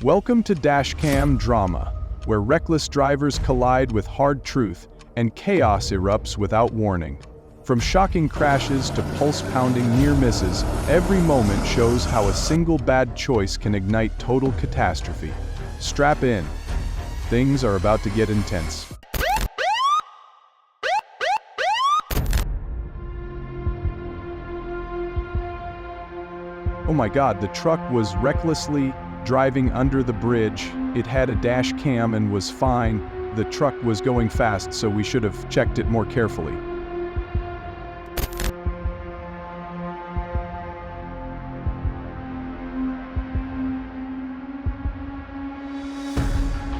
Welcome to Dashcam Drama, where reckless drivers collide with hard truth and chaos erupts without warning. From shocking crashes to pulse-pounding near misses, every moment shows how a single bad choice can ignite total catastrophe. Strap in. Things are about to get intense. Oh my God, the truck was recklessly driving under the bridge. It had a dash cam and was fine. The truck was going fast, so we should have checked it more carefully.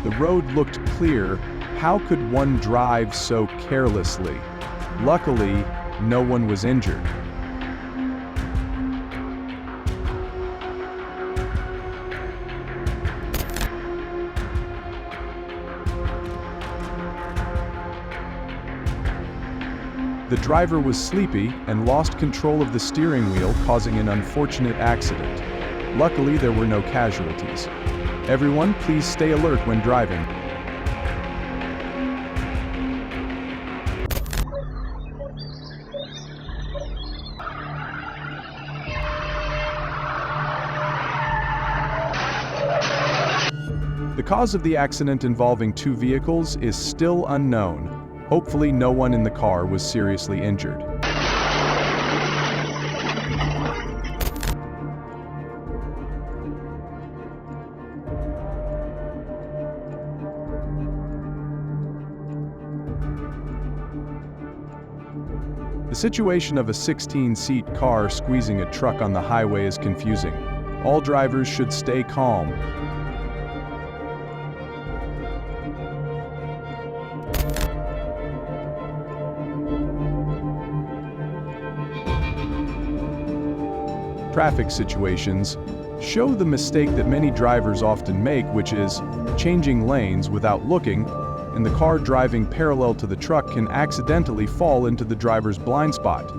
The road looked clear. How could one drive so carelessly? Luckily, no one was injured. The driver was sleepy and lost control of the steering wheel, causing an unfortunate accident. Luckily, there were no casualties. Everyone, please stay alert when driving. The cause of the accident involving two vehicles is still unknown. Hopefully, no one in the car was seriously injured. The situation of a 16-seat car squeezing a truck on the highway is confusing. All drivers should stay calm. Traffic situations show the mistake that many drivers often make, which is changing lanes without looking, and the car driving parallel to the truck can accidentally fall into the driver's blind spot.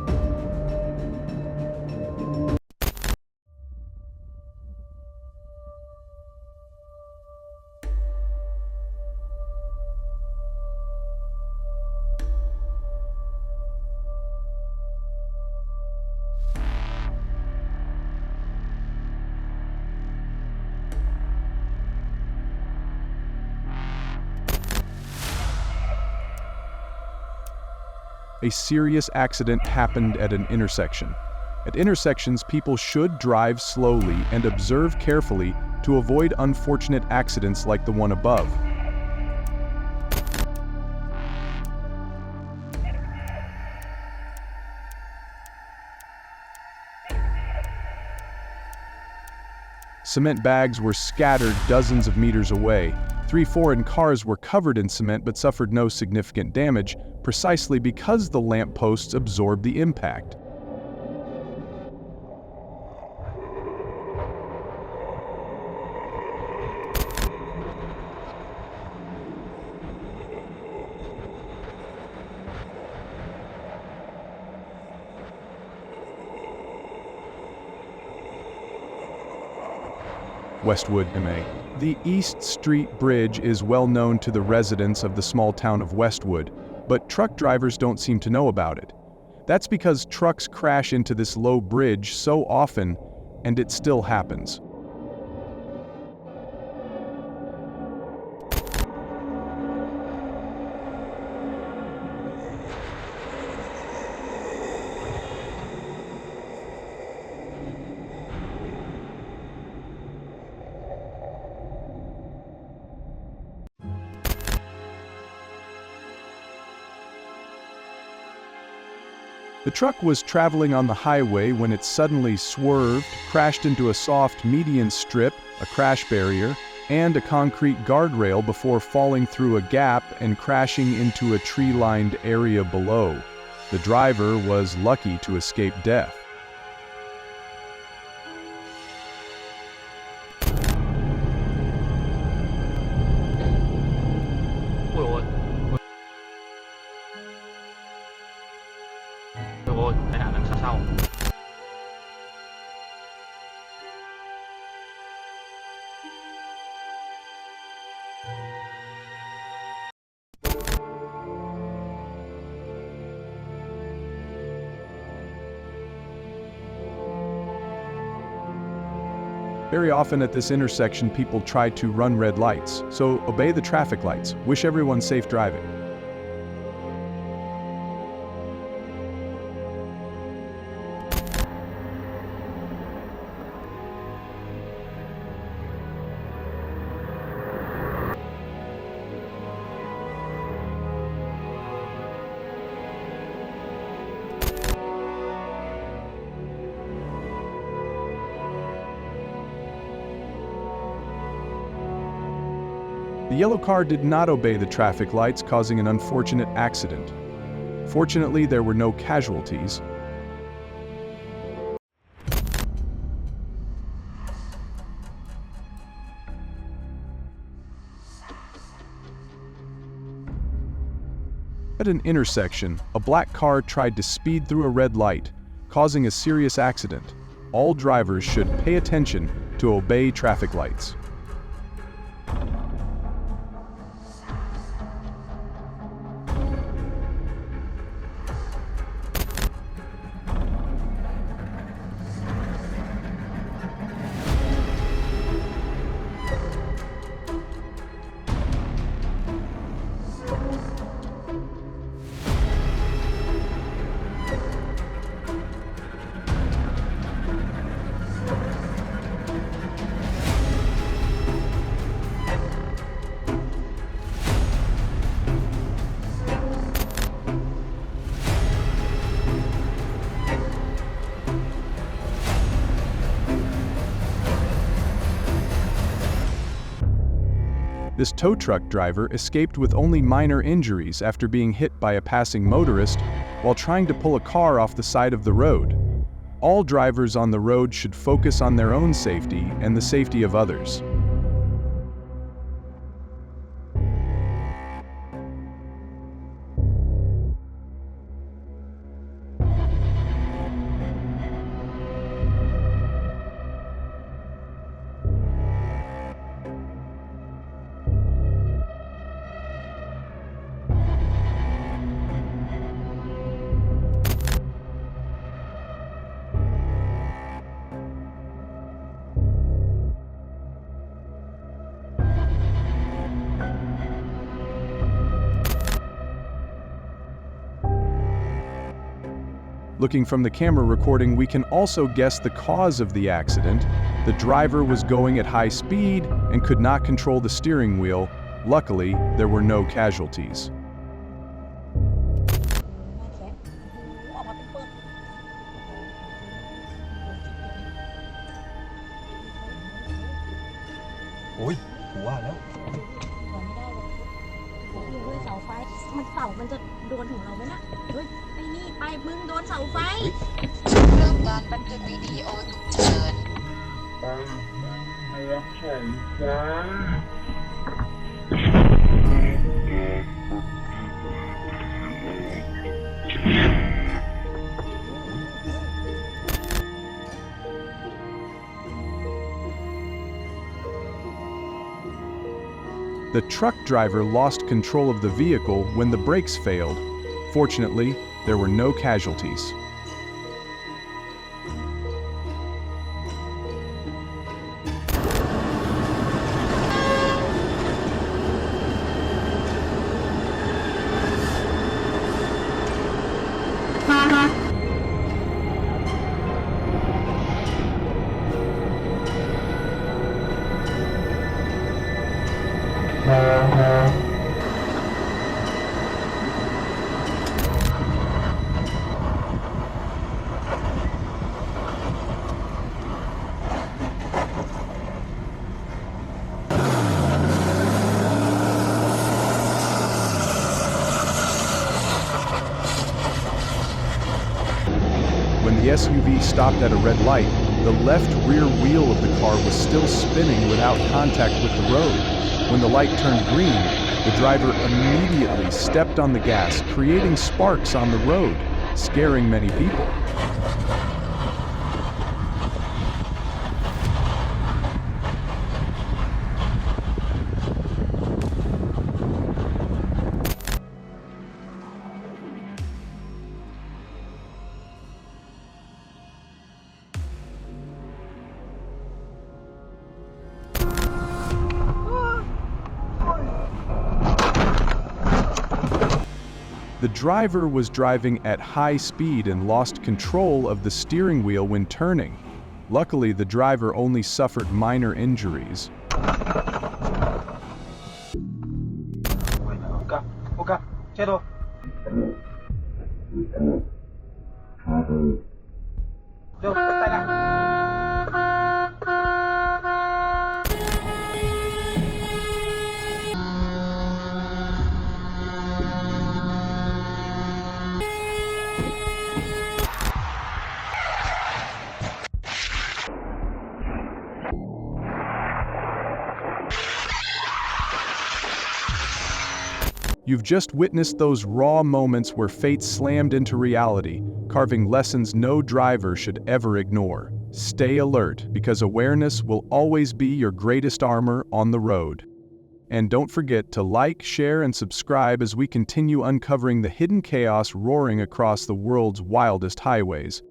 A serious accident happened at an intersection. At intersections, people should drive slowly and observe carefully to avoid unfortunate accidents like the one above. Cement bags were scattered dozens of meters away. 3 foreign cars were covered in cement but suffered no significant damage, precisely because the lampposts absorbed the impact. Westwood, MA. The East Street Bridge is well known to the residents of the small town of Westwood, but truck drivers don't seem to know about it. That's because trucks crash into this low bridge so often, and it still happens. The truck was traveling on the highway when it suddenly swerved, crashed into a soft median strip, a crash barrier, and a concrete guardrail before falling through a gap and crashing into a tree-lined area below. The driver was lucky to escape death. Ôi, tai nạn đằng sát sau. Very often at this intersection, people try to run red lights, so obey the traffic lights. Wish everyone safe driving. The yellow car did not obey the traffic lights, causing an unfortunate accident. Fortunately, there were no casualties. At an intersection, a black car tried to speed through a red light, causing a serious accident. All drivers should pay attention to obey traffic lights. This tow truck driver escaped with only minor injuries after being hit by a passing motorist while trying to pull a car off the side of the road. All drivers on the road should focus on their own safety and the safety of others. Looking from the camera recording, we can also guess the cause of the accident. The driver was going at high speed and could not control the steering wheel. Luckily, there were no casualties. Ôi, กูว่าแล้ว อยู่บนเสาไฟมันเสามันจะโดนถึงเราไหมน่ะเฮ้ยไอ้นี่ไปมึงโดนเสาไฟ เริ่มการบันทึกวิดีโอฉุกเฉิน The truck driver lost control of the vehicle when the brakes failed. Fortunately, there were no casualties. When the SUV stopped at a red light, the left rear wheel of the car was still spinning without contact with the road. When the light turned green, the driver immediately stepped on the gas, creating sparks on the road, scaring many people. The driver was driving at high speed and lost control of the steering wheel when turning. Luckily, the driver only suffered minor injuries. Ok, chết rồi. Đâu, tay lại. You've just witnessed those raw moments where fate slammed into reality, carving lessons no driver should ever ignore. Stay alert, because awareness will always be your greatest armor on the road. And don't forget to like, share, and subscribe as we continue uncovering the hidden chaos roaring across the world's wildest highways.